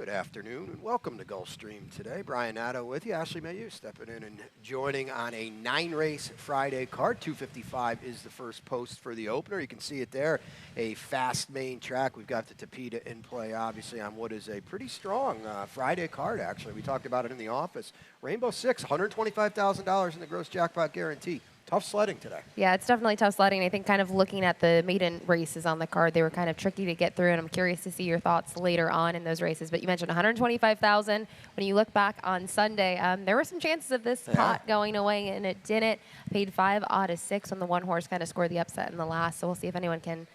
Good afternoon and welcome to Gulfstream today. Brian Nadeau with you. Ashley Mayu stepping in and joining on a 9-race Friday card. 255 is the first post for the opener. You can see it there. A fast main track. We've got the Tapeta in play, obviously, on what is a pretty strong Friday card, actually. We talked about it in the office. Rainbow Six, $125,000 in the gross jackpot guarantee. Tough sledding today. Yeah, it's definitely tough sledding. I think kind of looking at the maiden races on the card, they were kind of tricky to get through, and I'm curious to see your thoughts later on in those races. But you mentioned 125,000. When you look back on Sunday, there were some chances of this pot going away, and it didn't. Paid 5 out of 6 on the one horse, kind of scored the upset in the last. So we'll see if anyone can,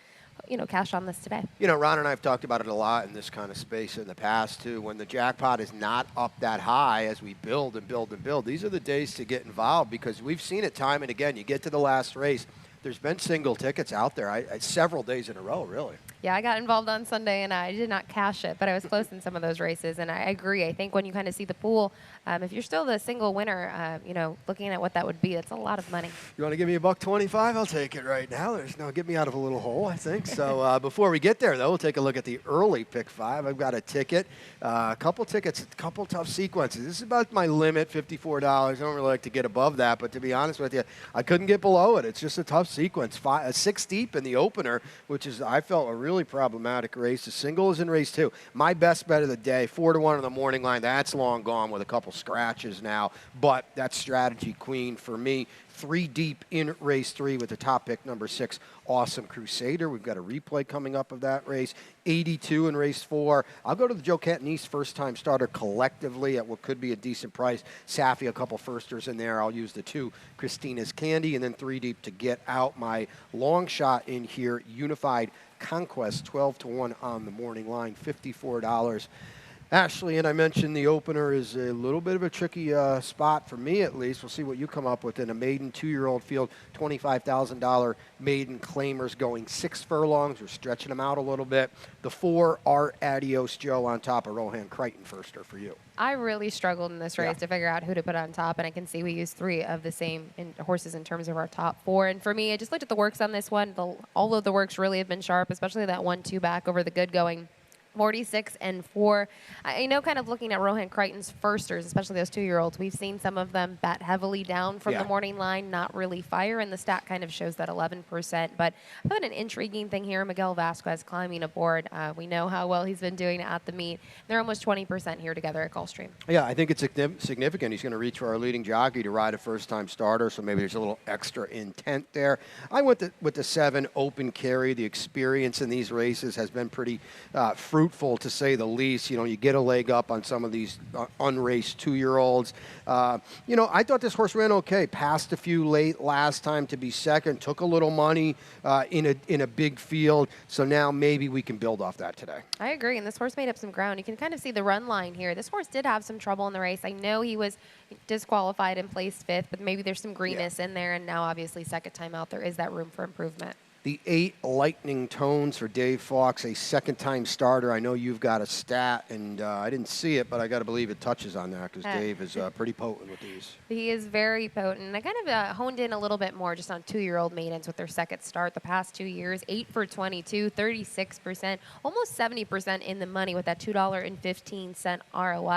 cash on this today. Ron and I have talked about it a lot in this kind of space in the past, too. When the jackpot is not up that high as we build and build and build, these are the days to get involved because we've seen it time and again. You get to the last race, there's been single tickets out there several days in a row, really. Yeah, I got involved on Sunday, and I did not cash it, but I was close in some of those races, and I agree. I think when you kind of see the pool, if you're still the single winner, looking at what that would be, that's a lot of money. You want to give me $125? I'll take it right now. There's no get me out of a little hole, I think. So before we get there, though, we'll take a look at the early pick 5. I've got a ticket, a couple tickets, a couple tough sequences. This is about my limit, $54. I don't really like to get above that, but to be honest with you, I couldn't get below it. It's just a tough sequence. 6 deep in the opener, which is, I felt, a really problematic race. The single is in race 2. My best bet of the day, 4-1 on the morning line. That's long gone with a couple scratches now, but that's strategy queen for me. 3 deep in race 3 with the top pick, number 6, Awesome Crusader. We've got a replay coming up of that race. 82 in race 4. I'll go to the Joe Catanese first-time starter collectively at what could be a decent price. Safi, a couple firsters in there. I'll use the 2, Christina's Candy, and then 3 deep to get out my long shot in here, Unified Conquest, 12-1 on the morning line, $54. Ashley, and I mentioned the opener is a little bit of a tricky spot for me, at least. We'll see what you come up with in a maiden 2-year-old field, $25,000 maiden claimers going 6 furlongs. We're stretching them out a little bit. The 4 are Adios Joe on top of Rohan Crichton firster for you. I really struggled in this race to figure out who to put on top, and I can see we used 3 of the same horses in terms of our top 4. And for me, I just looked at the works on this one. All of the works really have been sharp, especially that 1-2 back over the good going. 46 and 4. I know, kind of looking at Rohan Crichton's firsters, especially those 2-year-olds, we've seen some of them bat heavily down from the morning line, not really fire, and the stat kind of shows that 11%. But I thought an intriguing thing here, Miguel Vasquez climbing aboard. We know how well he's been doing at the meet. They're almost 20% here together at Gulfstream. Yeah, I think it's significant. He's going to reach for our leading jockey to ride a first-time starter, so maybe there's a little extra intent there. I went with the 7, Open Carry. The experience in these races has been pretty fruitful, to say the least. You get a leg up on some of these unraced 2-year-olds. I thought this horse ran okay. Passed a few late last time to be second. Took a little money in a big field. So now maybe we can build off that today. I agree, and this horse made up some ground. You can kind of see the run line here. This horse did have some trouble in the race. I know he was disqualified and placed 5th, but maybe there's some greenness in there, and now obviously second time out there is that room for improvement. The 8 Lightning Tones for Dave Fawkes, a second-time starter. I know you've got a stat, and I didn't see it, but I got to believe it touches on that because Dave is pretty potent with these. He is very potent. I kind of honed in a little bit more just on 2-year-old maidens with their second start the past 2 years. 8 for 22, 36%, almost 70% in the money with that $2.15 ROI.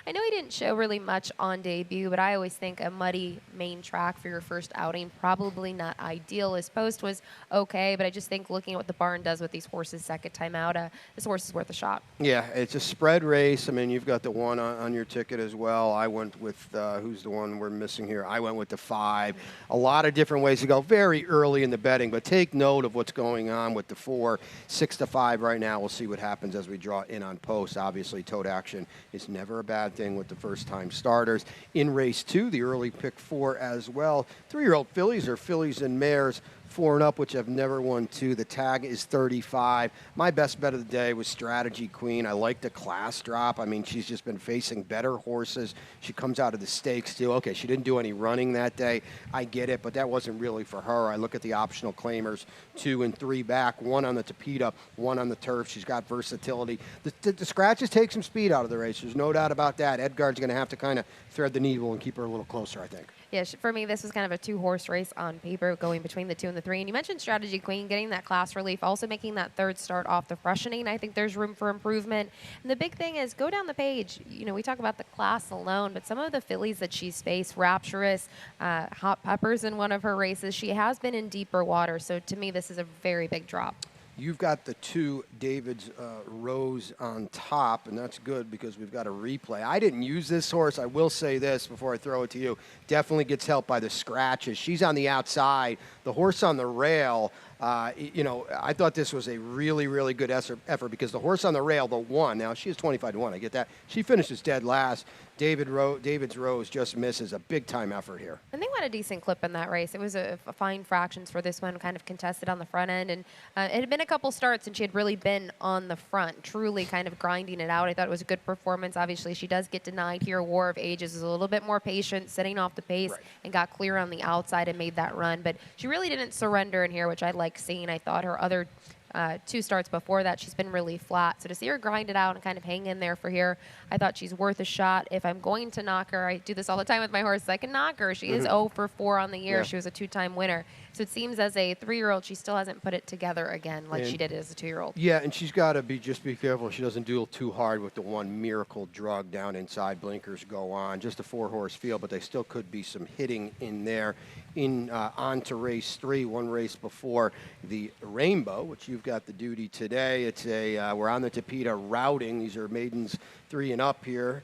I know he didn't show really much on debut, but I always think a muddy main track for your first outing, probably not ideal. His post was okay, but I just think looking at what the barn does with these horses second time out, this horse is worth a shot. Yeah, it's a spread race. I mean, you've got the 1 on your ticket as well. I went with, who's the one we're missing here? I went with the 5. A lot of different ways to go very early in the betting, but take note of what's going on with the 4. 6-5 right now. We'll see what happens as we draw in on post. Obviously, tote action is never a bad thing with the first-time starters. In race 2, the early pick 4 as well. 3-year-old fillies or fillies and mares, 4 and up, which have never won 2. The tag is 35. My best bet of the day was Strategy Queen. I like the class drop. I mean, she's just been facing better horses. She comes out of the stakes, too. Okay, she didn't do any running that day. I get it, but that wasn't really for her. I look at the optional claimers, 2 and 3 back, 1 on the Tapeta, 1 on the turf. She's got versatility. The scratches take some speed out of the race. There's no doubt about that. Edgard's going to have to kind of thread the needle and keep her a little closer, I think. Yeah, for me, this was kind of a two-horse race on paper going between the 2 and the 3. And you mentioned Strategy Queen, getting that class relief, also making that third start off the freshening. I think there's room for improvement. And the big thing is go down the page. You know, we talk about the class alone, but some of the fillies that she's faced, Rapturous, Hot Peppers in one of her races, she has been in deeper water. So to me, this is a very big drop. You've got the 2 David's Rose on top, and that's good because we've got a replay. I didn't use this horse. I will say this before I throw it to you. Definitely gets helped by the scratches. She's on the outside. The horse on the rail, you know, I thought this was a really, really good effort because the horse on the rail, the one, now she is 25-1. I get that. She finishes dead last. David's Rose just misses a big-time effort here. And they went a decent clip in that race. It was a fine fractions for this one, kind of contested on the front end. And it had been a couple starts, and she had really been on the front, truly kind of grinding it out. I thought it was a good performance. Obviously, she does get denied here. War of Ages is a little bit more patient, setting off the pace, right, and got clear on the outside and made that run. But she really didn't surrender in here, which I like seeing. I thought her other 2 starts before that, she's been really flat. So to see her grind it out and kind of hang in there for here, I thought she's worth a shot. If I'm going to knock her, I do this all the time with my horses, I can knock her. She is 0 for 4 on the year. Yeah. She was a 2-time winner. So it seems as a 3-year-old, she still hasn't put it together again like she did as a 2-year-old. Yeah, and she's got to be careful she doesn't do too hard with the one miracle drug down inside. Blinkers go on. Just a 4-horse field, but they still could be some hitting in there. On to race 3, one race before the Rainbow, which you've got the duty today. It's we're on the Tapeta routing. These are maidens 3 and up here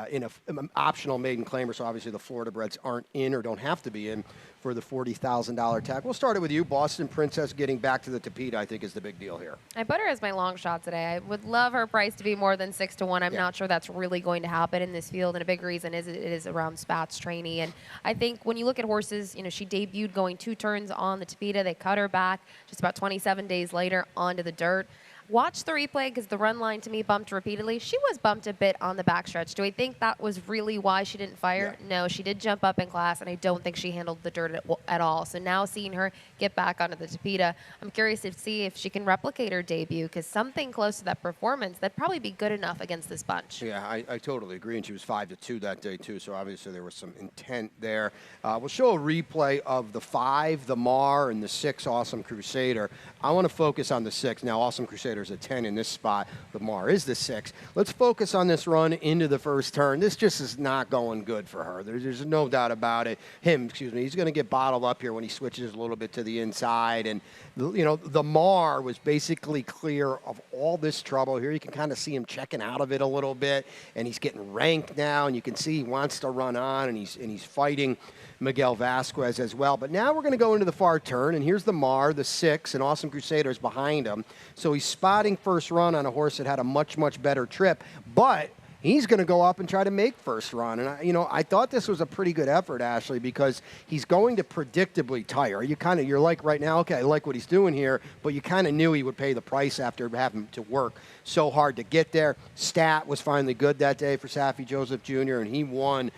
in an optional maiden claimer, so obviously the Florida breds aren't in or don't have to be in for the $40,000 tag. We'll start it with you. Boston Princess getting back to the Tapeta, I think, is the big deal here. I put her as my long shot today. I would love her price to be more than 6-1. I'm not sure that's really going to happen in this field, and a big reason is it is around Spats trainee. And I think when you look at horses, you know, she debuted going 2 turns on the Tapeta. They cut her back just about 27 days later onto the dirt. Watch the replay because the run line to me bumped repeatedly. She was bumped a bit on the backstretch. Do I think that was really why she didn't fire? Yeah. No, she did jump up in class, and I don't think she handled the dirt at all. So now seeing her get back onto the Tapeta, I'm curious to see if she can replicate her debut because something close to that performance, that'd probably be good enough against this bunch. Yeah, I totally agree, and she was 5-2 that day too, so obviously there was some intent there. We'll show a replay of the 5, the Mar, and the 6, Awesome Crusader. I want to focus on the 6. Now, Awesome Crusader is a 10 in this spot. The Mar is the 6. Let's focus on this run into the first turn. This just is not going good for her. There's no doubt about it. He's going to get bottled up here when he switches a little bit to the inside. And, you know, the Mar was basically clear of all this trouble. Here you can kind of see him checking out of it a little bit, and he's getting ranked now, and you can see he wants to run on, and he's fighting Miguel Vasquez as well. But now we're going to go into the far turn, and here's the Mar, the 6, and Awesome Crusader's behind him. So he's spotting first run on a horse that had a much, much better trip, but he's going to go up and try to make first run. And, I thought this was a pretty good effort, Ashley, because he's going to predictably tire. You're like right now, okay, I like what he's doing here, but you kind of knew he would pay the price after having to work so hard to get there. Stat was finally good that day for Saffie Joseph Jr., and he won.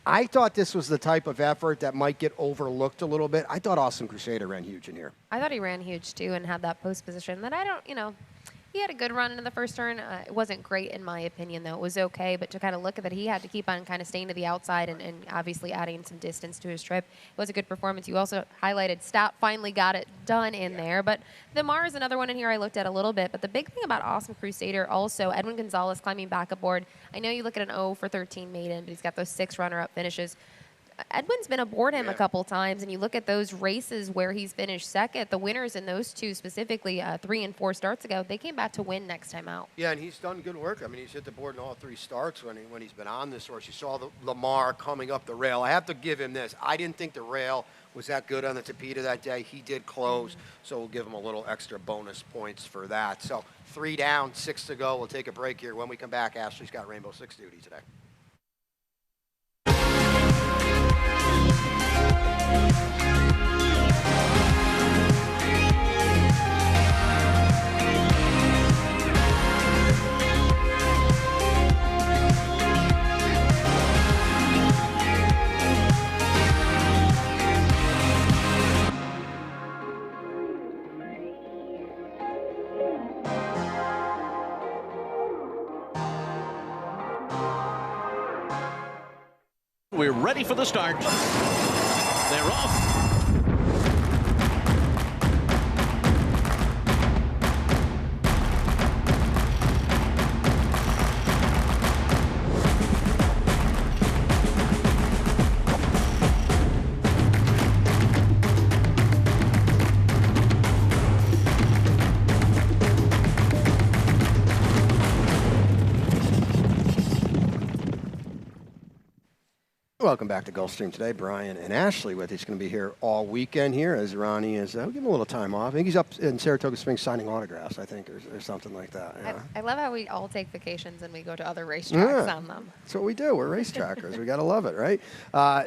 I thought this was the type of effort that might get overlooked a little bit. I thought Awesome Crusader ran huge in here. I thought he ran huge, too, and had that post position that he had a good run into the first turn. It wasn't great in my opinion, though. It was okay, but to kind of look at that, he had to keep on kind of staying to the outside and obviously adding some distance to his trip. It was a good performance. You also highlighted Stat finally got it done in there, but the Mar is another one in here I looked at a little bit. But the big thing about Awesome Crusader also, Edwin Gonzalez climbing back aboard. I know you look at an 0 for 13 maiden, but he's got those 6 runner-up finishes. Edwin's been aboard him a couple times, and you look at those races where he's finished second, the winners in those 2 specifically, 3 and 4 starts ago, they came back to win next time out. Yeah, and he's done good work. I mean, he's hit the board in all 3 starts when he's been on this horse. You saw the Lamar coming up the rail. I have to give him this. I didn't think the rail was that good on the Tapeta that day. He did close, so we'll give him a little extra bonus points for that. So 3 down, 6 to go. We'll take a break here. When we come back, Ashley's got Rainbow 6 duty today. ready for the start. They're off. Welcome back to Gulfstream today. Brian and Ashley with you. He's going to be here all weekend here as Ronnie is, we'll give him a little time off. I think he's up in Saratoga Springs signing autographs, I think, or something like that. Yeah. I love how we all take vacations and we go to other racetracks on them. That's what we do. We're race trackers. We got to love it, right?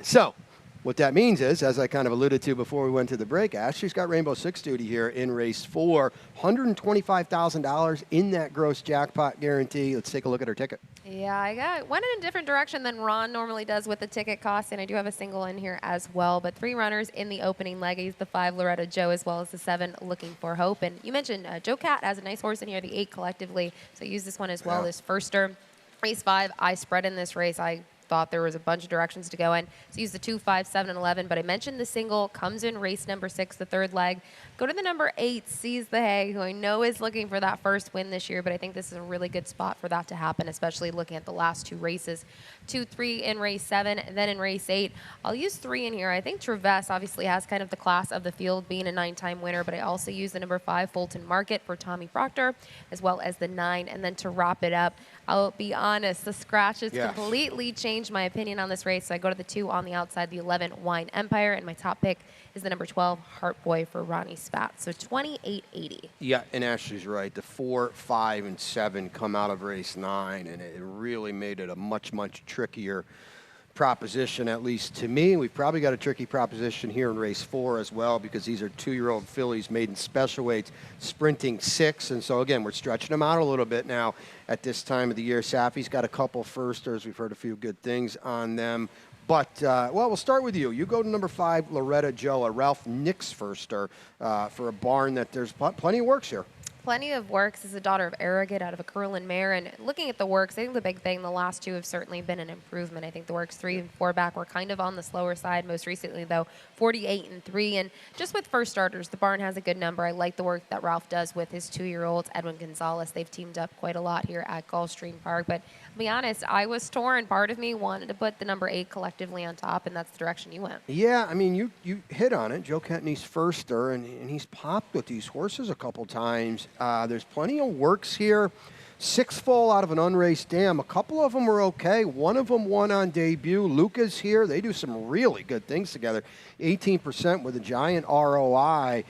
So what that means is, as I kind of alluded to before we went to the break, Ashley's got Rainbow Six duty here in race 4. $125,000 in that gross jackpot guarantee. Let's take a look at her ticket. Yeah, I went in a different direction than Ron normally does with the ticket cost, and I do have a single in here as well. But 3 runners in the opening leg. He's the 5, Loretta Joe, as well as the 7, Looking for Hope. And you mentioned Joe Cat has a nice horse in here, the 8 collectively. So I use this one as well, this firster. Race 5, I spread in this race. I thought there was a bunch of directions to go in. So use the 2, 5, 7, and 11. But I mentioned the single comes in race number 6, the 3rd leg. Go to the number 8, Seize the Hay, who I know is looking for that first win this year, but I think this is a really good spot for that to happen, especially looking at the last 2 races. 2, 3 in race 7, and then in race 8, I'll use 3 in here. I think Traverse obviously has kind of the class of the field, being a 9-time winner, but I also use the number 5, Fulton Market, for Tommy Proctor, as well as the 9. And then to wrap it up, I'll be honest, the scratches completely changed my opinion on this race, so I go to the 2 on the outside, the 11, Wine Empire, and my top pick is the number 12, Heart Boy, for Ronnie Spat. So 28.80. Yeah, and Ashley's right. The 4, 5, and 7 come out of race 9, and it really made it a much, much trickier proposition, at least to me. We've probably got a tricky proposition here in race 4 as well, because these are 2-year-old fillies made in special weights, sprinting 6. And so, again, we're stretching them out a little bit now at this time of the year. Safi's got a couple firsters. We've heard a few good things on them. But, well, we'll start with you. You go to number 5, Loretta Joe, a Ralph Nix firster for a barn that there's plenty of works here. Plenty of works. Is the daughter of Arrogate out of a Curlin mare. And looking at the works, I think the big thing, the last 2 have certainly been an improvement. I think the works 3 and 4 back were kind of on the slower side. Most recently, though, 48 and 3. And just with first starters, the barn has a good number. I like the work that Ralph does with his 2-year-olds, Edwin Gonzalez. They've teamed up quite a lot here at Gulfstream Park. But I'll be honest, I was torn. Part of me wanted to put the number 8 collectively on top, and that's the direction you went. Yeah, I mean, you hit on it. Joe Ketney's firster, and he's popped with these horses a couple times. There's plenty of works here. 6 full out of an unraced dam. A couple of them were okay. One of them won on debut. Luca's here. They do some really good things together. 18% with a giant ROI.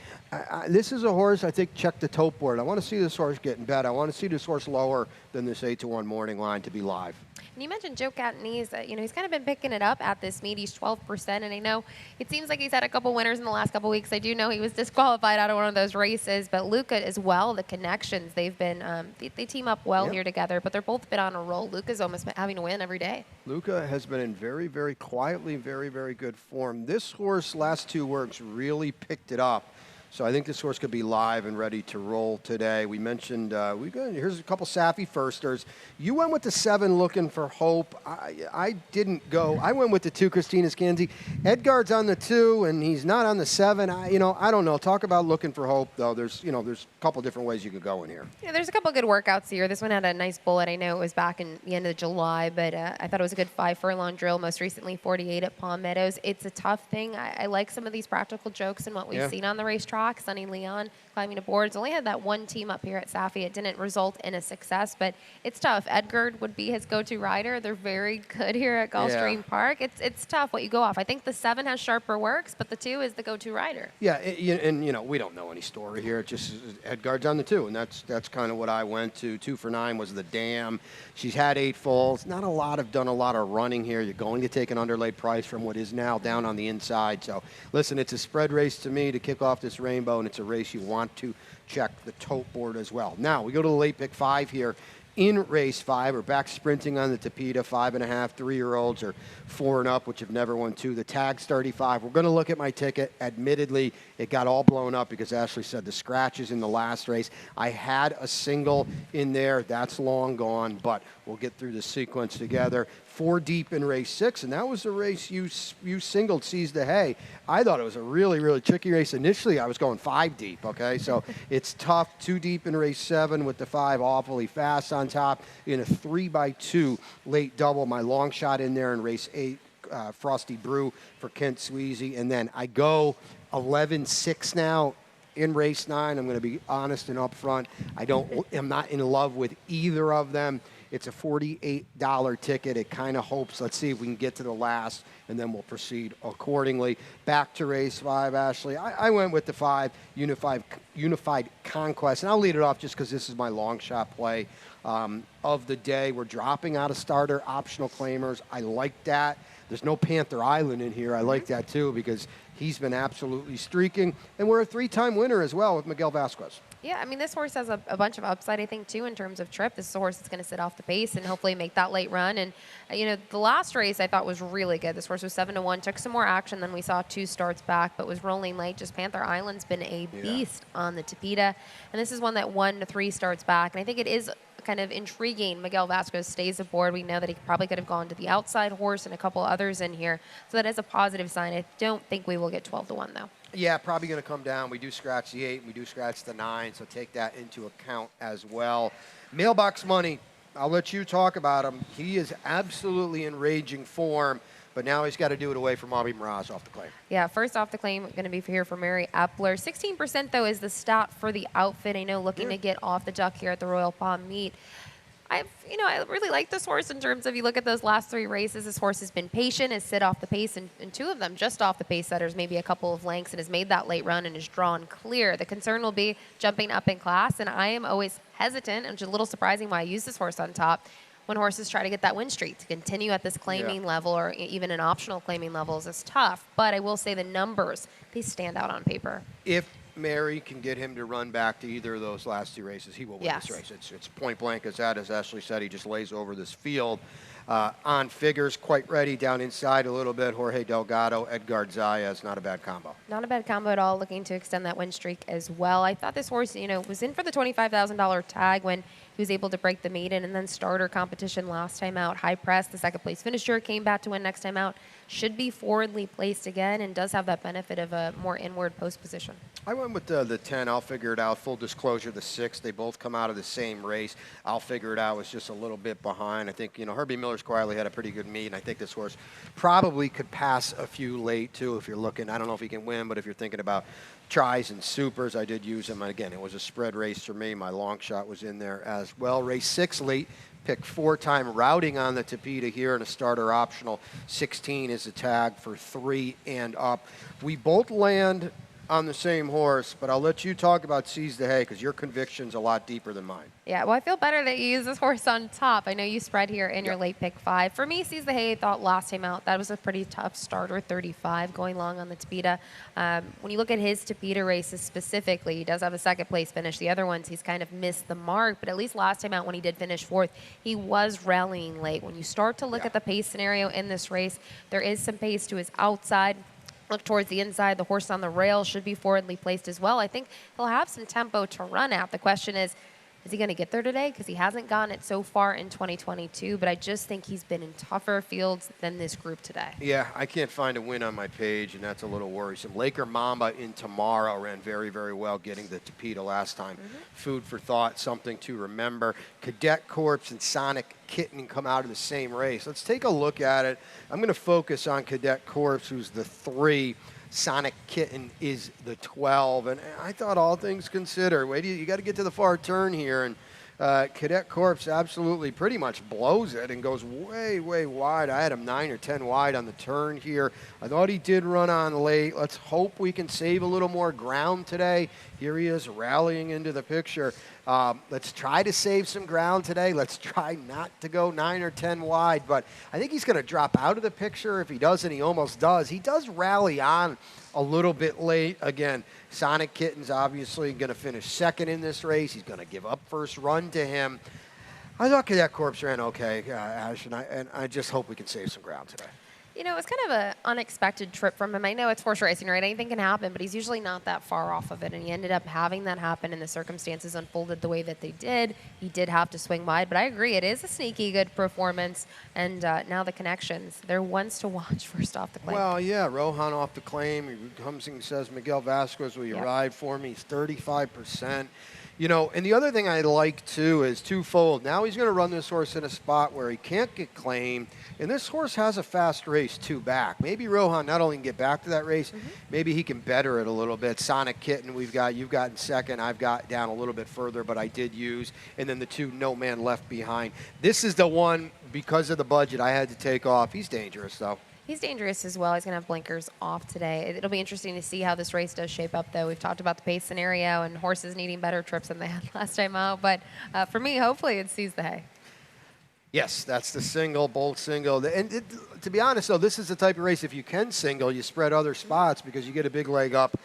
This is a horse, I think, check the tote board. I want to see this horse get in bed. I want to see this horse lower than this 8-1 morning line to be live. And you mentioned Joe Catanese. He's kind of been picking it up at this meet. He's 12%, and I know it seems like he's had a couple winners in the last couple weeks. I do know he was disqualified out of one of those races, but Luca as well, the connections, they've been, they team up well here together, but they're both been on a roll. Luca's almost having to win every day. Luca has been in very, very quietly, very, very good form. This horse, last 2 works, really picked it up. So I think this horse could be live and ready to roll today. We mentioned, here's a couple Safi firsters. You went with the 7, Looking for Hope. I didn't go. I went with the 2, Christina Scanzi. Edgard's on the 2, and he's not on the 7. I don't know. Talk about Looking for Hope, though. There's a couple different ways you could go in here. Yeah, there's a couple good workouts here. This one had a nice bullet. I know it was back in the end of July, but I thought it was a good 5-furlong drill. Most recently, 48 at Palm Meadows. It's a tough thing. I like some of these practical jokes and what we've seen on the racetrack. Sonny Leon climbing to boards. Only had that 1 team up here at Safi. It didn't result in a success, but it's tough. Edgard would be his go-to rider. They're very good here at Gulfstream Park. It's tough what you go off. I think the 7 has sharper works, but the 2 is the go-to rider. Yeah, and we don't know any story here. It just Edgard's on the 2, and that's kind of what I went to. 2 for 9 was the dam. She's had 8 falls. Not a lot have done a lot of running here. You're going to take an underlaid price from what is now down on the inside. So listen, it's a spread race to me to kick off this rainbow, and it's a race you want to check the tote board as well. Now, we go to the late pick 5 here. In race 5, we're back sprinting on the Tapeta, 5.5, 3-year-olds or 4 and up, which have never won 2. The tag's 35. We're going to look at my ticket. Admittedly, it got all blown up because Ashley said the scratches in the last race. I had a single in there. That's long gone, but we'll get through the sequence together. 4 deep in race 6, and that was the race you singled Seize the Hay. I thought it was a really, really tricky race. Initially, I was going 5 deep, okay? So it's tough, 2 deep in race 7 with the 5 awfully fast on top in a 3x2 late double. My long shot in there in race 8, Frosty Brew for Kent Sweezy. And then I go 11-6 now in race 9. I'm going to be honest and upfront. I'm not in love with either of them. It's a $48 ticket. It kind of hopes, let's see if we can get to the last, and then we'll proceed accordingly. Back to race 5, Ashley. I went with the 5, Unified Conquest, and I'll lead it off just because this is my long shot play of the day. We're dropping out of starter optional claimers. I like that. There's no Panther Island in here. I like that too because he's been absolutely streaking, and we're a 3-time winner as well with Miguel Vasquez. Yeah, I mean, this horse has a bunch of upside, I think, too, in terms of trip. This is a horse that's going to sit off the pace and hopefully make that late run. And, the last race I thought was really good. This horse was 7-1, took some more action than we saw 2 starts back, but was rolling late. Just Panther Island's been a beast on the Tapeta. And this is one that 1 to 3 starts back. And I think it is kind of intriguing. Miguel Vasquez stays aboard. We know that he probably could have gone to the outside horse and a couple others in here. So that is a positive sign. I don't think we will get 12-1, though. Yeah, probably going to come down. We do scratch the 8, we do scratch the 9, so take that into account as well. Mailbox Money, I'll let you talk about him. He is absolutely in raging form, but now he's got to do it away from Bobby Mirage off the claim. Yeah, first off the claim, going to be here for Mary Epler. 16%, though, is the stat for the outfit. I know looking to get off the duck here at the Royal Palm Meet. I really like this horse in terms of, you look at those last 3 races, this horse has been patient, has sit off the pace, and 2 of them just off the pace setters, maybe a couple of lengths, and has made that late run and is drawn clear. The concern will be jumping up in class, and I am always hesitant, and it's a little surprising why I use this horse on top when horses try to get that win streak. To continue at this claiming level or even an optional claiming levels is tough, but I will say the numbers, they stand out on paper. If Mary can get him to run back to either of those last 2 races, he will win this race. It's point blank as that. As Ashley said, he just lays over this field. On figures, quite ready down inside a little bit. Jorge Delgado, Edgar Zayas, not a bad combo. Not a bad combo at all, looking to extend that win streak as well. I thought this horse, was in for the $25,000 tag when he was able to break the maiden and then starter competition last time out. High press, the second place finisher, came back to win next time out. Should be forwardly placed again and does have that benefit of a more inward post position. I went with the 10. I'll figure it out. Full disclosure, the 6. They both come out of the same race. I'll figure it out. Was just a little bit behind. I think, Herbie Miller-Squirely had a pretty good meet, and I think this horse probably could pass a few late, too, if you're looking. I don't know if he can win, but if you're thinking about tries and supers, I did use him. And again, it was a spread race for me. My long shot was in there as well. Race 6 late. Pick 4-time routing on the Tapeta here and a starter optional. 16 is the tag for 3 and up. We both land on the same horse, but I'll let you talk about Seize the Hay because your conviction's a lot deeper than mine. Yeah, well, I feel better that you use this horse on top. I know you spread here in your late pick 5. For me, Seize the Hay, I thought last time out, that was a pretty tough starter, 35, going long on the Tapeta. When you look at his Tapeta races specifically, he does have a second place finish. The other ones, he's kind of missed the mark, but at least last time out when he did finish 4th, he was rallying late. When you start to look at the pace scenario in this race, there is some pace to his outside. Look towards the inside. The horse on the rail should be forwardly placed as well. I think he'll have some tempo to run at. The question is he going to get there today? Because he hasn't gotten it so far in 2022, but I just think he's been in tougher fields than this group today. Yeah, I can't find a win on my page, and that's a little worrisome. Laker Mamba in tomorrow ran very, very well getting the Tapeta last time. Food for thought, something to remember. Cadet Corps and Sonic Kitten come out of the same race. Let's take a look at it. I'm going to focus on Cadet Corps, who's the 3. Sonic Kitten is the 12, and I thought all things considered, you got to get to the far turn here, and Cadet Corps absolutely pretty much blows it and goes way, way wide. I had him 9 or 10 wide on the turn here. I thought he did run on late. Let's hope we can save a little more ground today. Here he is rallying into the picture. Let's try to save some ground today. Let's try not to go 9 or 10 wide, but I think he's going to drop out of the picture. If he doesn't, he almost does. He does rally on a little bit late. Again, Sonic Kitten's obviously going to finish second in this race. He's going to give up first run to him. I thought Cadet Corps ran okay, Ash, and I just hope we can save some ground today. You know, it was kind of an unexpected trip from him. I know it's horse racing, right? Anything can happen, but he's usually not that far off of it. And he ended up having that happen, and the circumstances unfolded the way that they did. He did have to swing wide, but I agree, it is a sneaky good performance. And now the connections, they're ones to watch first off the claim. Well, yeah, Rohan off the claim. He comes and says, Miguel Vasquez, will you ride for me? He's 35%. You know, and the other thing I like, too, is twofold. Now he's going to run this horse in a spot where he can't get claimed, and this horse has a fast race, 2 back. Maybe Rohan not only can get back to that race, maybe he can better it a little bit. Sonic Kitten, you've got in second. I've got down a little bit further, but I did use. And then the 2 No Man Left Behind. This is the one, because of the budget, I had to take off. He's dangerous, though. He's dangerous as well. He's going to have blinkers off today. It'll be interesting to see how this race does shape up, though. We've talked about the pace scenario and horses needing better trips than they had last time out. But for me, hopefully it sees the hay. Yes, that's the single, bolt single. And to be honest, though, this is the type of race, if you can single, you spread other spots because you get a big leg up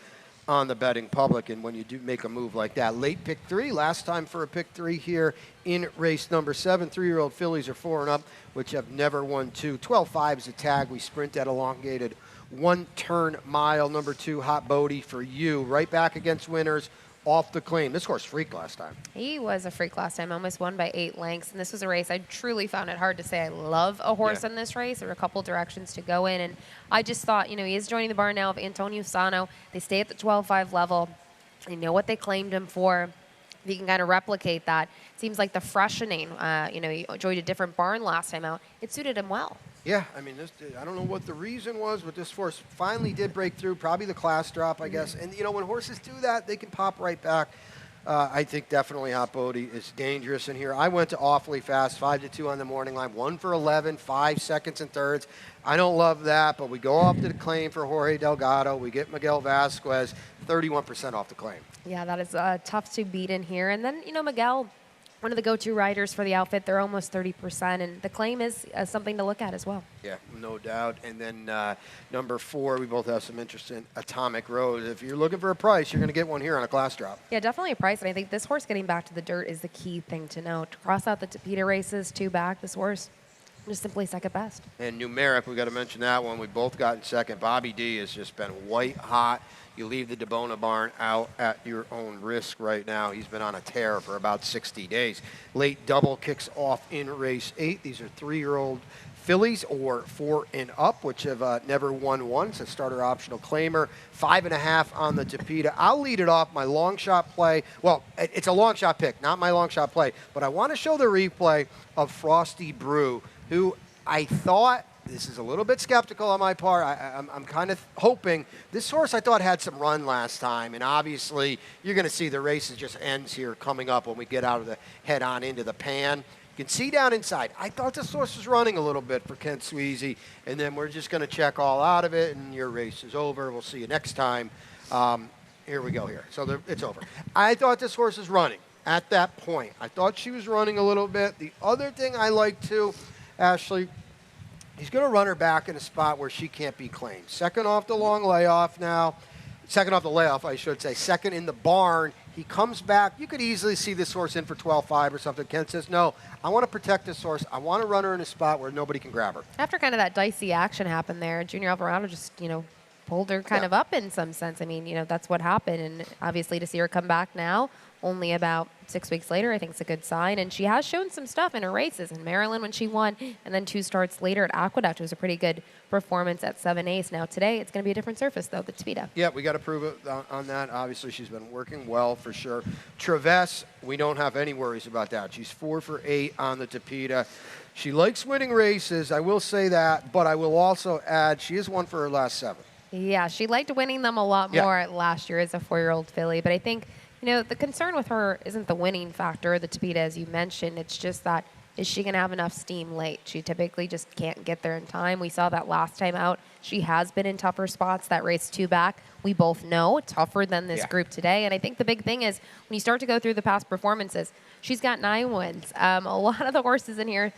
on the betting public, and when you do make a move like that. Late pick 3, last time for a pick 3 here in race number 7. 3-year-old fillies are 4 and up, which have never won 2. 12-5 is a tag. We sprint that elongated 1-turn mile. Number 2, Hot Bodie for you. Right back against winners. Off the claim. This horse freaked last time. He was a freak last time, almost won by 8 lengths. And this was a race I truly found it hard to say I love a horse in this race. There were a couple directions to go in. And I just thought, you know, he is joining the barn now of Antonio Sano. They stay at the 12-5 level. They know what they claimed him for. If you can kind of replicate that. It seems like the freshening, you know, he enjoyed a different barn last time out. It suited him well. Yeah, I mean, I don't know what the reason was, but this horse finally did break through, probably the class drop, I guess. And, you know, when horses do that, they can pop right back. I think definitely Hot Bodie is dangerous in here. I went to awfully fast, 5-2 on the morning line, 1 for 11, 5 seconds and thirds. I don't love that, but we go off to the claim for Jorge Delgado. We get Miguel Vasquez, 31% off the claim. Yeah, that is tough to beat in here. And then, you know, Miguel, one of the go-to riders for the outfit, they're almost 30%, and the claim is something to look at as well. Yeah, no doubt. And then number 4, we both have some interest in Atomic Rose. If you're looking for a price, you're going to get one here on a class drop. Yeah, definitely a price, and I think this horse getting back to the dirt is the key thing to note. To cross out the Tapeta races, 2 back, this horse just simply second best. And Numeric, we got to mention that one. We both got in second. Bobby D has just been white hot. You leave the DeBona barn out at your own risk right now. He's been on a tear for about 60 days. Late double kicks off in race 8. These are 3-year-old fillies or 4 and up, which have never won one. It's a starter optional claimer. 5.5 on the Tapeta. I'll lead it off. My long shot play. Well, it's a long shot pick, not my long shot play. But I want to show the replay of Frosty Brew, who I thought, this is a little bit skeptical on my part. I'm kind of hoping. This horse I thought had some run last time, and obviously you're going to see the race just ends here coming up when we get out of the head on into the pan. You can see down inside. I thought this horse was running a little bit for Kent Sweezy, and then we're just going to check all out of it, and your race is over. We'll see you next time. Here we go here. So it's over. I thought this horse was running at that point. I thought she was running a little bit. The other thing I like too, Ashley, he's going to run her back in a spot where she can't be claimed. Second off the long layoff now. Second off the layoff, I should say. Second in the barn. He comes back. You could easily see this horse in for 12-5 or something. Ken says, no, I want to protect this horse. I want to run her in a spot where nobody can grab her. After kind of that dicey action happened there, Junior Alvarado just, you know, pulled her kind of up in some sense. I mean, you know, that's what happened. And obviously to see her come back now, only about 6 weeks later, I think it's a good sign. And she has shown some stuff in her races in Maryland when she won, and then 2 starts later at Aqueduct. It was a pretty good performance at 7/8. Now today, it's going to be a different surface, though, the Tapeta. Yeah, we got to prove it on that. Obviously, she's been working well for sure. Traves, we don't have any worries about that. She's 4 for 8 on the Tapeta. She likes winning races, I will say that, but I will also add she has won for her last 7. Yeah, she liked winning them a lot more last year as a 4-year-old filly, but I think, you know, the concern with her isn't the winning factor, the Tapeta, as you mentioned. It's just that, is she going to have enough steam late? She typically just can't get there in time. We saw that last time out. She has been in tougher spots. That race 2 back, we both know, tougher than this group today. And I think the big thing is when you start to go through the past performances, she's got 9 wins. A lot of the horses in here,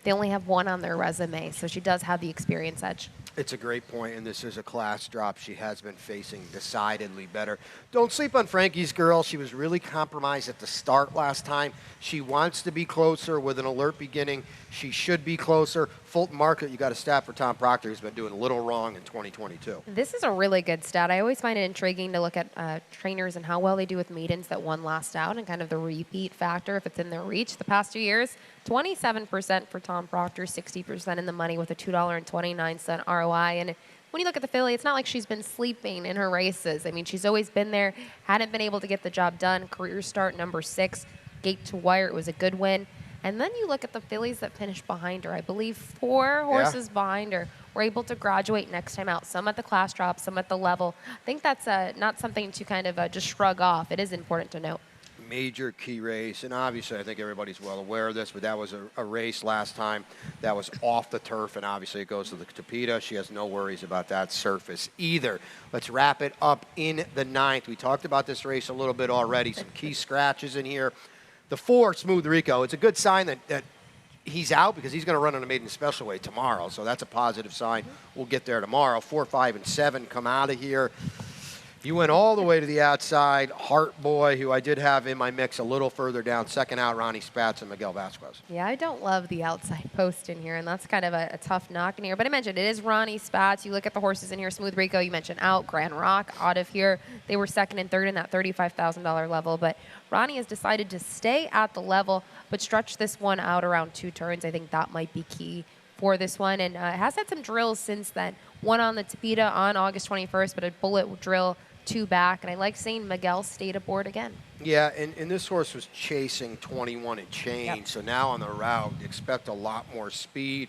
they only have 1 on their resume, so she does have the experience edge. It's a great point, and this is a class drop. She has been facing decidedly better. Don't sleep on Frankie's Girl. She was really compromised at the start last time. She wants to be closer with an alert beginning. She should be closer. Fulton Market you got a stat for Tom Proctor, who's been doing a little wrong in 2022. This is a really good stat. I always find it intriguing to look at trainers and how well they do with maidens that won last out and kind of the repeat factor if it's in their reach. The past 2 years, 27% for Tom Proctor, 60% in the money with a $2.29 ROI. And when you look at the filly, it's not like she's been sleeping in her races. I mean, she's always been there, hadn't been able to get the job done. Career start number 6, gate to wire. It was a good win. And then you look at the fillies that finished behind her. I believe 4 horses behind her were able to graduate next time out. Some at the class drop, some at the level. I think that's not something to kind of just shrug off. It is important to note. Major key race, and obviously I think everybody's well aware of this, but that was a race last time that was off the turf, and obviously it goes to the Tapeta. She has no worries about that surface either. Let's wrap it up in the 9th. We talked about this race a little bit already. Some key scratches in here. The 4, Smooth Rico, it's a good sign that he's out because he's going to run on a maiden special weight tomorrow, so that's a positive sign. We'll get there tomorrow. 4, 5, and 7 come out of here. You went all the way to the outside. Heart Boy, who I did have in my mix a little further down. Second out, Ronnie Spatz and Miguel Vasquez. Yeah, I don't love the outside post in here, and that's kind of a tough knock in here. But I mentioned it is Ronnie Spatz. You look at the horses in here, Smooth Rico, you mentioned out, Grand Rock out of here. They were second and third in that $35,000 level. But Ronnie has decided to stay at the level, but stretch this one out around 2 turns. I think that might be key for this one, and has had some drills since then. One on the Tapeta on August 21st, but a bullet drill 2 back, and I like seeing Miguel stayed aboard again. Yeah, and this horse was chasing 21 and change, Yep. so now on the route, expect a lot more speed.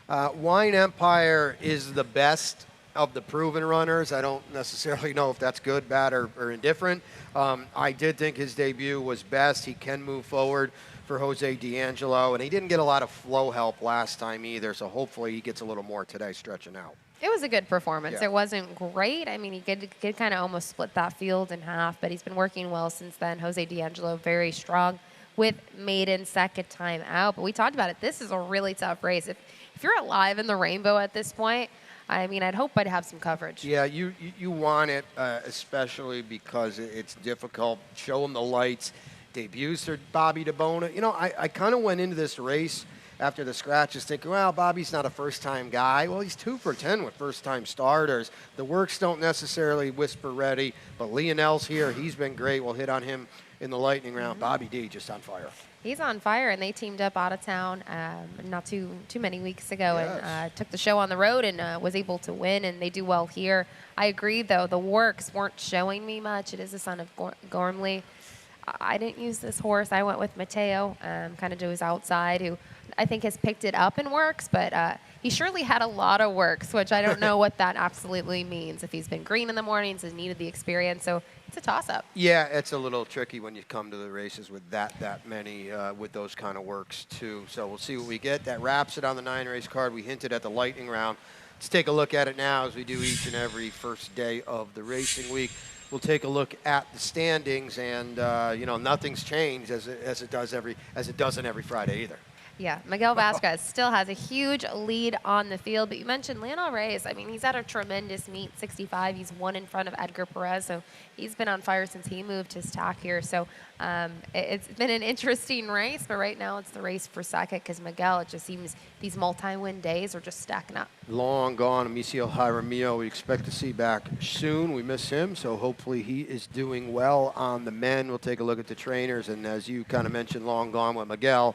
Wine Empire is the best of the proven runners. I don't necessarily know if that's good, bad, or indifferent. I did think his debut was best. He can move forward for Jose D'Angelo, and he didn't get a lot of flow help last time either, so hopefully he gets a little more today stretching out. It was a good performance. Yeah. It wasn't great. I mean, he could kind of almost split that field in half, but he's been working well since then. Jose D'Angelo, very strong with maiden second time out. But we talked about it. This is a really tough race. If you're alive in the rainbow at this point, I mean, I'd hope I'd have some coverage. Yeah, you want it, especially because it's difficult. Show them the lights. Debuts for Bobby DeBona. You know, I kind of went into this race after the scratches thinking, well, Bobby's not a first-time guy. Well, he's 2 for 10 with first-time starters. The works don't necessarily whisper ready, but Lionel's here. He's been great. We'll hit on him in the lightning round. Bobby D just on fire. He's on fire, and they teamed up out of town not too many weeks ago, Yes. and took the show on the road and was able to win, and they do well here. I agree, though. The works weren't showing me much. It is the son of Gormley. I didn't use this horse. I went with Mateo, kind of to his outside, who I think has picked it up in works, but he surely had a lot of works, which I don't know what that absolutely means. If he's been green in the mornings, has needed the experience, so it's a toss-up. Yeah, it's a little tricky when you come to the races with that many, with those kind of works, too. So we'll see what we get. That wraps it on the 9-race card. We hinted at the lightning round. Let's take a look at it now, as we do each and every first day of the racing week. We'll take a look at the standings, and you know, nothing's changed as it does in every Friday either. Yeah, Miguel Vasquez still has a huge lead on the field, but you mentioned Lionel Reyes. I mean, he's had a tremendous meet, 65. He's 1 in front of Edgar Perez, so he's been on fire since he moved his tack here. So it's been an interesting race, but right now it's the race for second because Miguel, it just seems these multi-win days are just stacking up. Long gone, Amicio Jaramillo. We expect to see back soon. We miss him, so hopefully he is doing well on the men. We'll take a look at the trainers, and as you kind of mentioned, long gone with Miguel.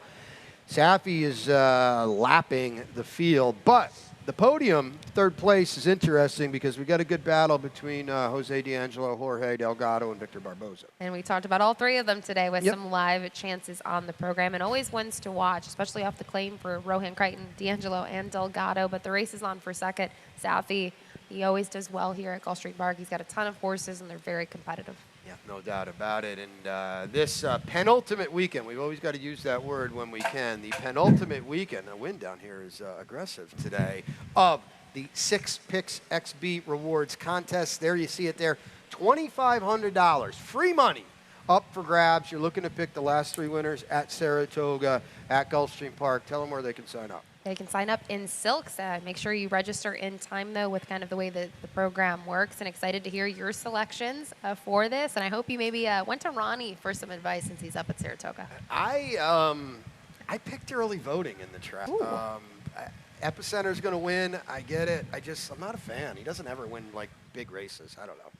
Safi is lapping the field, but the podium, 3rd place, is interesting because we got a good battle between Jose D'Angelo, Jorge Delgado, and Victor Barboza. And we talked about all 3 of them today with some live chances on the program, and always ones to watch, especially off the claim for Rohan Crichton, D'Angelo, and Delgado. But the race is on for second. Safi, he always does well here at Gulfstream Park. He's got a ton of horses, and they're very competitive. Yeah, no doubt about it. And this penultimate weekend, we've always got to use that word when we can. The penultimate weekend, the wind down here is aggressive today, of the 6 Picks XB Rewards Contest. There you see it there, $2,500, free money up for grabs. You're looking to pick the last 3 winners at Saratoga at Gulfstream Park. Tell them where they can sign up. They can sign up in Silks. Make sure you register in time, though, with kind of the way that the program works. And excited to hear your selections for this. And I hope you maybe went to Ronnie for some advice since he's up at Saratoga. I picked early voting in the track. Epicenter's going to win. I get it. I'm not a fan. He doesn't ever win like big races. I don't know.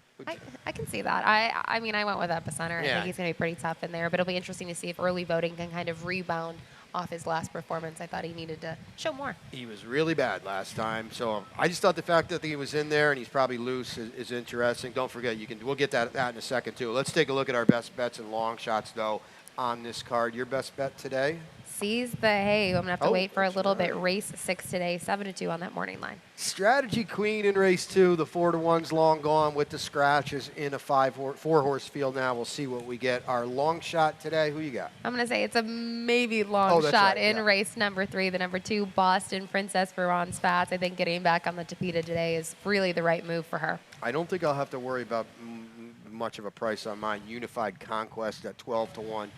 I can see that. I mean, I went with Epicenter. I think he's going to be pretty tough in there, but it'll be interesting to see if early voting can kind of rebound off his last performance. I thought he needed to show more. He was really bad last time, so I just thought the fact that he was in there and he's probably loose is interesting. Don't forget, we'll get that in a second too. Let's take a look at our best bets and long shots though on this card. Your best bet today? Seize the hay. I'm going to have to wait for a little bit. Race 6 today, 7-2 on that morning line. Strategy Queen in race 2. The 4-1's long gone with the scratches in a 4-horse field now. We'll see what we get. Our long shot today, who you got? I'm going to say it's a maybe long shot in race number 3. The number 2, Boston Princess Veron Spatz. I think getting back on the Tapeta today is really the right move for her. I don't think I'll have to worry about much of a price on mine. Unified Conquest at 12-1.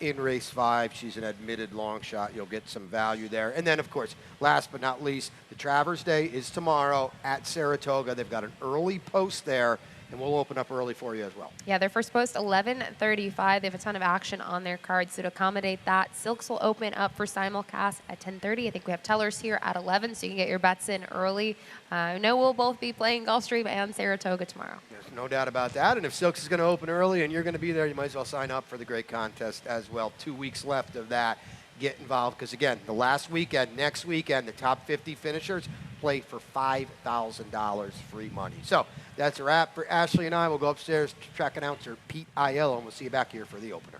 In race 5, she's an admitted long shot. You'll get some value there. And then, of course, last but not least, the Travers Day is tomorrow at Saratoga. They've got an early post there, and we'll open up early for you as well. Yeah, their first post, 11:35. They have a ton of action on their card, so to accommodate that, Silks will open up for simulcast at 10:30. I think we have tellers here at 11, so you can get your bets in early. I know we'll both be playing Gulfstream and Saratoga tomorrow. There's no doubt about that. And if Silks is going to open early and you're going to be there, you might as well sign up for the great contest as well. 2 weeks left of that. Get involved because, again, the last weekend, next weekend, the top 50 finishers play for $5,000 free money. So that's a wrap for Ashley and I. We'll go upstairs to track announcer Pete Aiello, and we'll see you back here for the opener.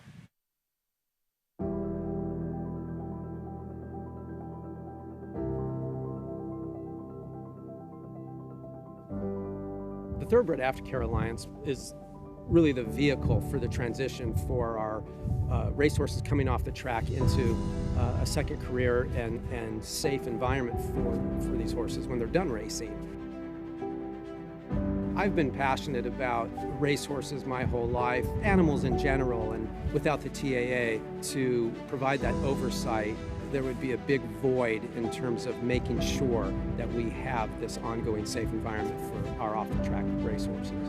The Thoroughbred Aftercare Alliance is really the vehicle for the transition for our racehorses coming off the track into a second career and safe environment for these horses when they're done racing. I've been passionate about racehorses my whole life, animals in general, and without the TAA to provide that oversight, there would be a big void in terms of making sure that we have this ongoing safe environment for our off-the-track racehorses.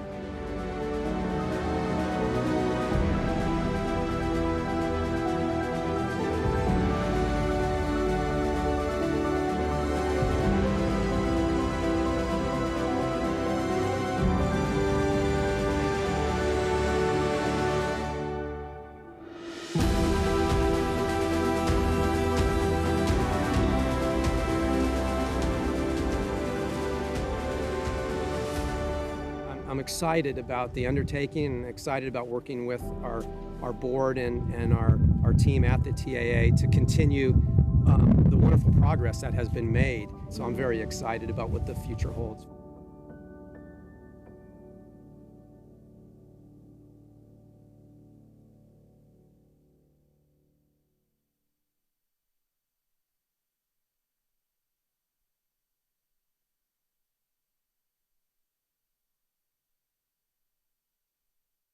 I'm excited about the undertaking and excited about working with our board and our team at the TAA to continue the wonderful progress that has been made. So I'm very excited about what the future holds.